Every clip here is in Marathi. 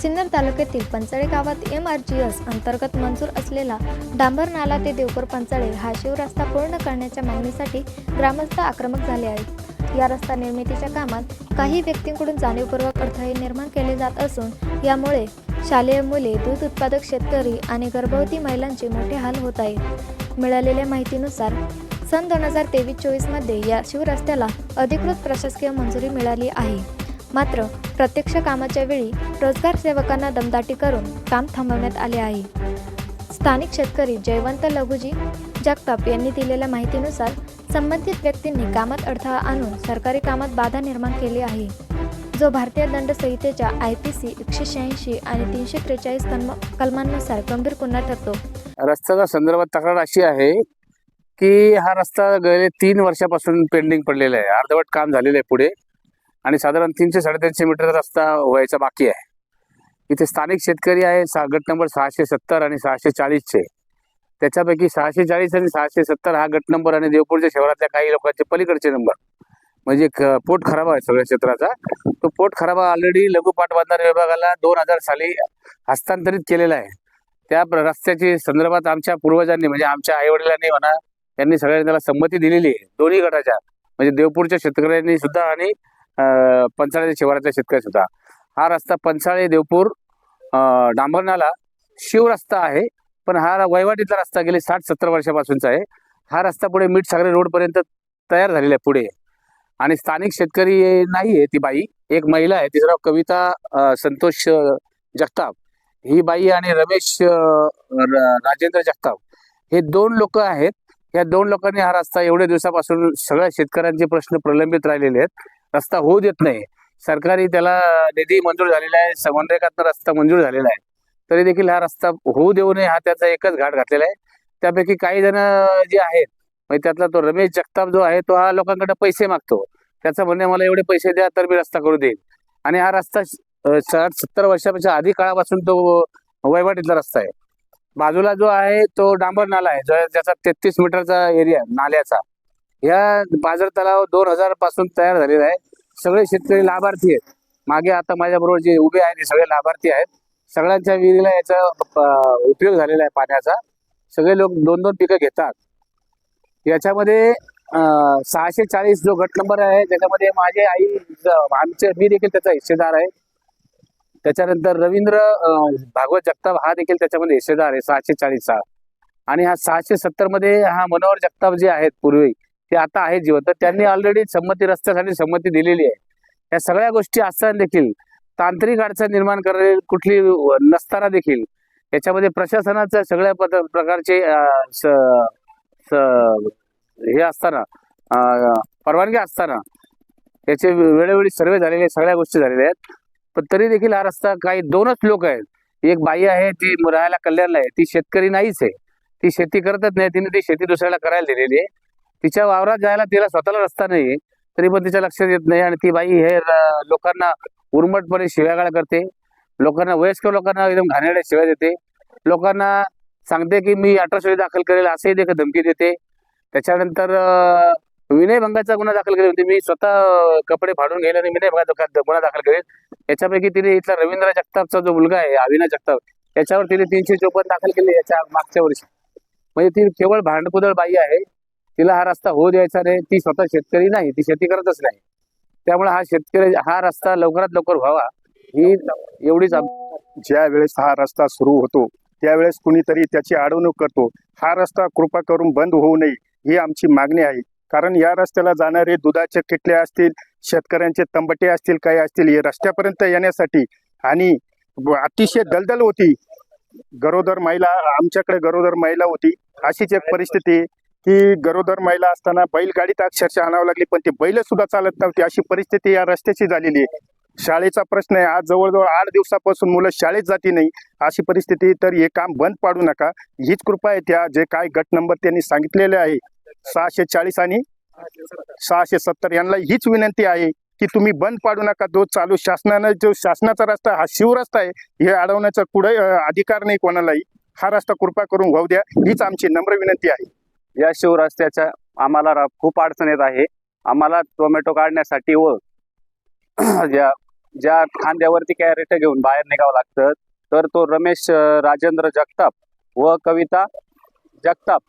सिन्नर तालुक्यातील पंचाळे गावात MRGS अंतर्गत मंजूर असलेला डांबर नाला ते देवपूर पंचाळे हा शिवरस्ता पूर्ण करण्याच्या मागणीसाठी ग्रामस्थ आक्रमक झाले आहेत। या रस्ता निर्मितीच्या कामात काही व्यक्तींकडून जाणीवपूर्वक अडथळे निर्माण केले जात असून यामुळे शालेय मुले, दूध उत्पादक शेतकरी आणि गर्भवती महिलांचे मोठे हाल होत आहेत। मिळालेल्या माहितीनुसार सन 2023-24 मध्ये या शिवरस्त्याला अधिकृत प्रशासकीय मंजुरी मिळाली आहे। मात्र प्रत्यक्ष कामाच्या वेळी रोजगार सेवकांना दमदाटी करून काम थांबवण्यात आले आहे। स्थानिक शेतकरी जयवंत लघुजी जगताप यांनी दिलेल्या माहितीनुसार संबंधित व्यक्तींनी कामात अडथळा आणून सरकारी कामात बाधा निर्माण केली आहे, जो भारतीय दंड संहितेच्या IPC 186 आणि 343 कलमांनुसार गंभीर गुन्हा ठरतो। रस्त्याच्या संदर्भात तक्रार अशी आहे की हा रस्ता गेले 3 वर्षापासून पेंडिंग पडलेला आहे। अर्धवट काम झालेलं आहे पुढे आणि साधारण 300-350 मीटरचा रस्ता व्हायचा बाकी आहे। इथे स्थानिक शेतकरी आहे, गट नंबर 670 आणि 640 चे। त्याच्यापैकी 640 आणि 670 हा गट नंबर आणि देवपूरच्या शहरातल्या काही लोकांचे पलीकडचे नंबर, म्हणजे पोट खराबा आहे सगळ्या क्षेत्राचा। तो पोट खराबा ऑलरेडी लघु पाटबंधारे विभागाला 2000 साली हस्तांतरित केलेला आहे। त्या रस्त्याची संदर्भात आमच्या पूर्वजांनी, म्हणजे आमच्या आईवडिलांनी म्हणा, त्यांनी सगळ्यांनी त्याला संमती दिलेली आहे, दोन्ही गटाच्या, म्हणजे देवपूरच्या शेतकऱ्यांनी सुद्धा आणि पंचाळे शिवारातल्या शेतकरी सुद्धा। हा रस्ता पंचाळे देवपूर डांबर नाला शिवरस्ता आहे, पण हा वहिवाटीतला रस्ता गेले 60-70 वर्षापासूनचा आहे। हा रस्ता पुढे मीठसागरी रोड पर्यंत तयार झालेला आहे पुढे, आणि स्थानिक शेतकरी नाही आहे, ती बाई एक महिला आहे, तिचं नाव कविता संतोष जगताप ही बाई, आणि रमेश राजेंद्र जगताप हे 2 लोक आहेत। या 2 लोकांनी हा रस्ता एवढ्या दिवसापासून सगळ्या शेतकऱ्यांचे प्रश्न प्रलंबित राहिलेले आहेत, रस्ता होऊ देत नाही। सरकारी त्याला निधी मंजूर झालेला आहे, मनरेगातनं रस्ता मंजूर झालेला आहे, तरी देखील हा रस्ता होऊ देऊ नये हा त्याचा एकच घाट घातलेला आहे। त्यापैकी काही जण जे आहेत, म्हणजे त्यातला तो रमेश जगताप जो आहे, तो हा लोकांकडे पैसे मागतो। त्याचं म्हणणे मला एवढे पैसे द्या तर मी रस्ता करू देईल, आणि हा रस्ता 60-70 वर्षापेक्षा आधी काळापासून तो वहिवाटीतला रस्ता आहे। बाजूला जो आहे तो डांबर नाला आहे, ज्याचा 33 मीटरचा एरिया नाल्याचा। या बाजार तलाव 2000 पासून तयार झालेला आहे। सगळे शेतकरी लाभार्थी आहेत, मागे आता माझ्याबरोबर जे उभे आहेत ते सगळे लाभार्थी आहेत। सगळ्यांच्या विहिरीला याचा उपयोग झालेला आहे पाण्याचा। सगळे लोक 2-2 पिकं घेतात। याच्यामध्ये 640 जो गट नंबर आहे, त्याच्यामध्ये माझे आई, मी देखील त्याचा हिस्सेदार आहे। त्याच्यानंतर रवींद्र भागवत जगताप हा देखील त्याच्यामध्ये हिस्सेदार आहे 640चा, आणि हा 670 मध्ये हा मनोहर जगताप जे आहेत पूर्वी, ते आता आहेत जिवंत, त्यांनी ऑलरेडी संमती रस्त्यासाठी संमती दिलेली आहे। या सगळ्या गोष्टी असताना देखील तांत्रिक अडचण निर्माण करेल कुठली नसताना देखील याच्यामध्ये प्रशासनाचं सगळ्या प्रकारचे हे असताना, परवानगी असताना, याचे वेळोवेळी सर्वे झालेले, सगळ्या गोष्टी झालेल्या आहेत, पण तरी देखील हा रस्ता काही 2च लोक आहेत। एक बाई आहे, ती राहायला कल्याणला आहे, ती शेतकरी नाहीच आहे, ती शेती करतच नाही, तिने ती शेती दुसऱ्याला करायला दिलेली आहे। तिच्या वावरात जायला तिला स्वतःला रस्ता नाही, तरी पण तिच्या लक्षात येत नाही, आणि ती बाई हे लोकांना उर्मटपणे शिव्यागाळ करते, लोकांना, वयस्कर लोकांना एकदम घाणेरड्या शिव्या देते, लोकांना सांगते की मी अटकसोळी दाखल करेल असंही देखील धमकी देते। त्याच्यानंतर विनयभंगाचा गुन्हा दाखल केला होता, मी स्वतः कपडे फाडून गेले आणि विनयभंगाचा गुन्हा दाखल करेल। याच्यापैकी तिने इथला रवींद्र जगतापचा जो मुलगा आहे अविनाश जगताप, त्याच्यावर तिने 354 दाखल केले याच्या मागच्या वर्षी। म्हणजे ती केवळ भांडकुदळ बाई आहे, तिला हा रस्ता होऊ द्यायचा नाही। ती स्वतः शेतकरी नाही, ती शेती करतच नाही, त्यामुळे हा रस्ता लवकरात लवकर व्हावा ही एवढीच। ज्या वेळेस हा रस्ता सुरू होतो त्यावेळेस कुणीतरी त्याची अडवणूक करतो। हा रस्ता कृपा करून बंद होऊ नये ही आमची मागणी आहे, कारण या रस्त्याला जाणारे दुधाचे किटले असतील, शेतकऱ्यांचे तंबटे असतील, काही असतील, हे रस्त्यापर्यंत येण्यासाठी, आणि अतिशय दलदल होती। गरोदर महिला, आमच्याकडे गरोदर महिला होती, अशीच एक परिस्थिती की गरोदर महिला असताना बैलगाडीत अक्षरशः आणावं लागली, पण ती बैल सुद्धा चालत नव्हती, अशी परिस्थिती या रस्त्याची झालेली आहे। शाळेचा प्रश्न आहे, आज जवळजवळ 8 दिवसापासून मुलं शाळेत जाती नाही, अशी परिस्थिती। तर हे काम बंद पाडू नका, हीच कृपा आहे। त्या जे काय गट नंबर त्यांनी सांगितलेले आहे 640 आणि 670 यांना हीच विनंती आहे की तुम्ही बंद पाडू नका। जो चालू शासनानं, जो शासनाचा रस्ता हा शिवरस्ता आहे, हे अडवण्याचा कुठे अधिकार नाही कोणालाही। हा रस्ता कृपा करून होऊ द्या, हीच आमची नम्र विनंती आहे। या शिवरस्त्याच्या आम्हाला खूप अडचण येत आहे। आम्हाला टोमॅटो काढण्यासाठी व ज्या ज्या खांद्यावरती कॅरेट घेऊन बाहेर निघावं लागतं, तर तो रमेश राजेंद्र जगताप व कविता जगताप,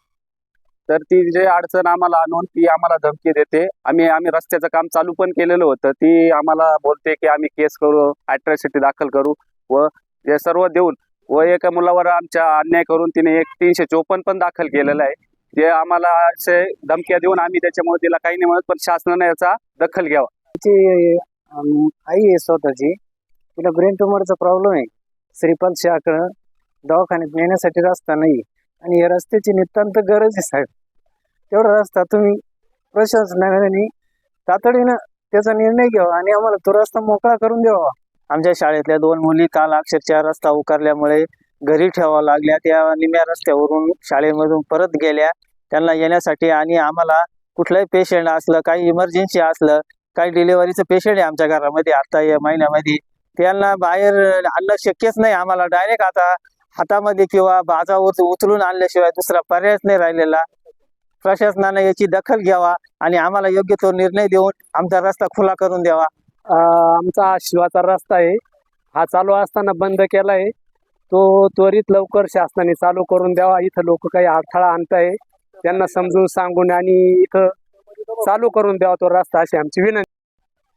तर ती जे अडचण आम्हाला आणून ती आम्हाला धमकी देते. आम्ही रस्त्याचं काम चालू पण केलेलं होतं. ती आम्हाला बोलते की आम्ही केस करू, अॅट्रॉसिटी दाखल करू व हे सर्व देऊन व एका मुलावर आमच्या अन्याय करून तिने 354 पण दाखल केलेलं आहे. ते आम्हाला असे धमक्या देऊन आम्ही त्याच्यामुळे तिला काही नाही म्हणत, पण शासनाने याचा दखल घ्यावा. तिची आई आहे स्वतःची, तिला ब्रेन ट्युमरचा प्रॉब्लेम आहे. श्रीपाल शाहकडं दवाखान्यात नेण्यासाठी रस्ता नाही आणि या रस्त्याची नितांत गरज आहे साहेब. तेवढा रस्ता तुम्ही प्रशासनाने तातडीनं त्याचा निर्णय घ्यावा आणि आम्हाला तो रस्ता मोकळा करून द्यावा. आमच्या शाळेतल्या 2 मुली काल अक्षरशः रस्ता उकारल्यामुळे घरी ठेवावं लागल्या. त्या निम्या रस्त्यावरून शाळेमधून परत गेल्या त्यांना येण्यासाठी. आणि आम्हाला कुठलंही पेशंट असलं, काही इमर्जन्सी असलं, काही डिलिव्हरीचं पेशंट आहे आमच्या घरामध्ये आता या महिन्यामध्ये, त्यांना बाहेर आणणं शक्यच नाही. आम्हाला डायरेक्ट आता हातामध्ये किंवा बाजावर उचलून आणल्याशिवाय दुसरा पर्यायच नाही राहिलेला. प्रशासनाने याची दखल घ्यावा आणि आम्हाला योग्य तो निर्णय देऊन आमचा रस्ता खुला करून द्यावा. आमचा हा शिवाचा रस्ता आहे, हा चालू असताना बंद केला आहे. तो त्वरित लवकर शासनाने चालू करून द्यावा. इथं लोक काही अडथळा आणताय, त्यांना समजून सांगून आणि इथं चालू करून द्यावा तो रस्ता, अशी आमची विनंती.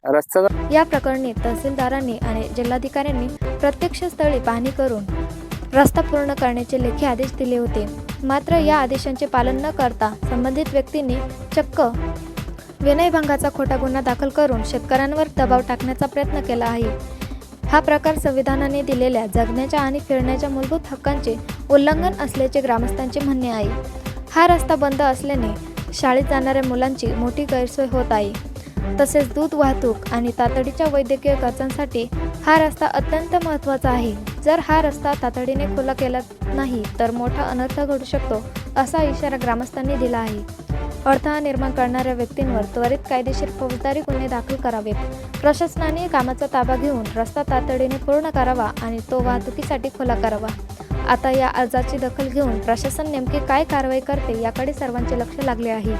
रस्ता या प्रकरणी तहसीलदारांनी आणि जिल्हाधिकाऱ्यांनी प्रत्यक्ष स्थळी पाहणी करून रस्ता पूर्ण करण्याचे लेखी आदेश दिले होते. मात्र या आदेशांचे पालन न करता संबंधित व्यक्तींनी चक्क विनयभंगाचा खोटा गुन्हा दाखल करून शेतकऱ्यांवर दबाव टाकण्याचा प्रयत्न केला आहे. हा प्रकार संविधानाने दिलेल्या जगण्याच्या आणि फिरण्याच्या मूलभूत हक्कांचे उल्लंघन असल्याचे ग्रामस्थांचे म्हणणे आहे. हा रस्ता बंद असल्याने शाळेत जाणाऱ्या मुलांची मोठी गैरसोय होत आहे. तसेच दूध वाहतूक आणि तातडीच्या वैद्यकीय खर्चांसाठी हा रस्ता अत्यंत महत्त्वाचा आहे. जर हा रस्ता तातडीने खुला केला नाही तर मोठा अनर्थ घडू शकतो, असा इशारा ग्रामस्थांनी दिला आहे. अडथळा निर्माण करणाऱ्या व्यक्तींवर त्वरित कायदेशीर फौजदारी गुन्हे दाखल करावेत. प्रशासनाने कामाचा ताबा घेऊन रस्ता तातडीने पूर्ण करावा आणि तो वाहतुकीसाठी खुला करावा. आता या अर्जाची दखल घेऊन प्रशासन नेमकी काय कारवाई करते याकडे सर्वांचे लक्ष लागले आहे.